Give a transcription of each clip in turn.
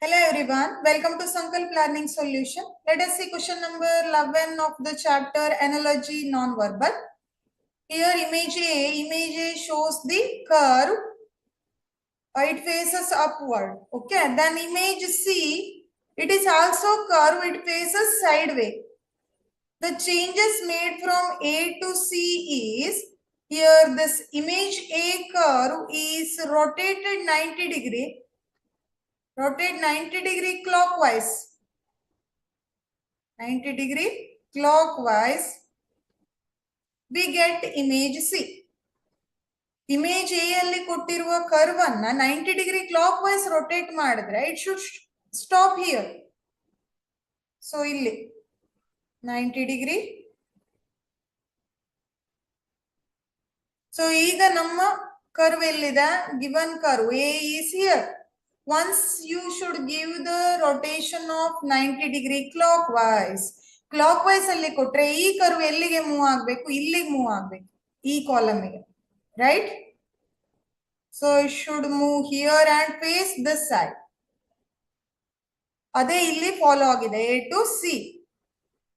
Hello everyone, welcome to Sankalp Learning Solution. Let us see question number 11 of the chapter Analogy Non-Verbal. Here image A shows the curve. It faces upward. Okay, then image C, it is also curve, it faces sideways. The changes made from A to C is, here this image A curve is rotated 90 degree. Rotate 90 degree clockwise. 90 degree clockwise. We get image C. Image A ಅಲ್ಲಿ ಕೊಟ್ಟಿರುವ curve ಅನ್ನ 90 degree clockwise rotate ಮಾಡಿದ್ರೆ it should stop here. So ಇಲ್ಲಿ 90 degree. So ಈಗ ನಮ್ಮ curve ಎಲ್ಲಿದೆ? Given curve A is here. Once you should give the rotation of 90 degree clockwise. Clockwise ಅಲ್ಲಿ ಕೊಟ್ರೆ ಈ ಕರ್ವ್ ಎಲ್ಲಿಗೆ ಮೂವ್ ಆಗಬೇಕು? ಇಲ್ಲಿಗೆ ಮೂವ್ ಆಗಬೇಕು, ಈ ಕಾಲಮ್ ಗೆ, right? So it should move here and face this side. ಅದೇ ಇಲ್ಲಿ ಫಾಲೋ ಆಗಿದೆ A to C.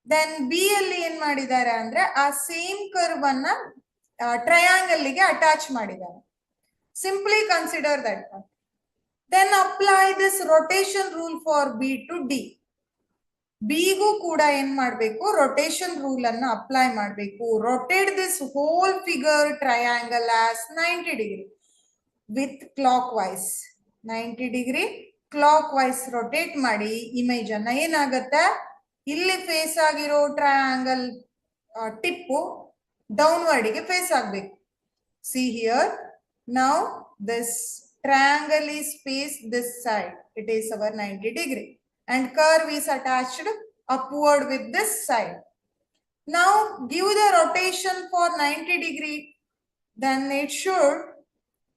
Then B ಅಲ್ಲಿ ಏನ್ ಮಾಡಿದ್ದಾರೆ ಅಂದ್ರೆ ಆ ಸೇಮ್ ಕರ್ವ್ ಅನ್ನ ಟ್ರಯಾಂಗಲ್ ಗೆ ಅಟ್ಯಾಚ್ ಮಾಡಿದ್ದಾರೆ. Simply consider that part. Then apply this rotation rule for B to D. B ಗೂ ಕೂಡ ಏನ್ ಮಾಡಬೇಕು? ರೊಟೇಷನ್ ರೂಲ್ ಅನ್ನು ಅಪ್ಲೈ ಮಾಡಬೇಕು. Rotate this whole figure triangle as 90 degree with clockwise. 90 degree clockwise rotate ಮಾಡಿ image ಅನ್ನ ಏನಾಗುತ್ತೆ? ಇಲ್ಲಿ ಫೇಸ್ ಆಗಿರೋ ಟ್ರಯಾಂಗಲ್ ಟಿಪ್ಪು ಡೌನ್ವರ್ಡ್ ಗೆ ಫೇಸ್ ಆಗಬೇಕು. See here, now this triangle is faced this side. It is our 90 degree and curve is attached upward with this side. Now give the rotation for 90 degree. Then it should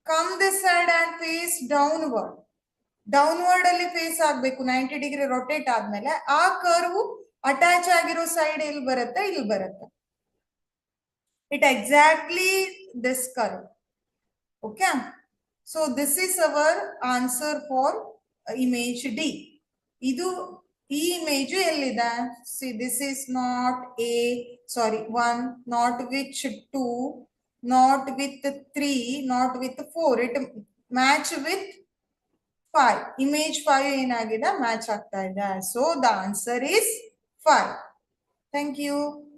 come this side and face downward. Downward ಅಲ್ಲಿ face ಆಗಬೇಕು 90 degree rotate ಆದ್ಮೇಲೆ ಆ curve attach ಆಗಿರೋ side ಎಲ್ಲಿ ಬರುತ್ತೆ? ಇಲ್ಲಿ ಬರುತ್ತೆ. It exactly this curve. Okay, so this is our answer for image D. Idu ಈ ಇಮೇಜ್ ಎಲ್ಲಿದೆ? See, this is not A, sorry, 1, not with 2, not with 3, not with 4. It match with 5. Image 5 ಏನಾಗಿದೆ? Match ಆಗ್ತಾ ಇದೆ. So the answer is 5. Thank you.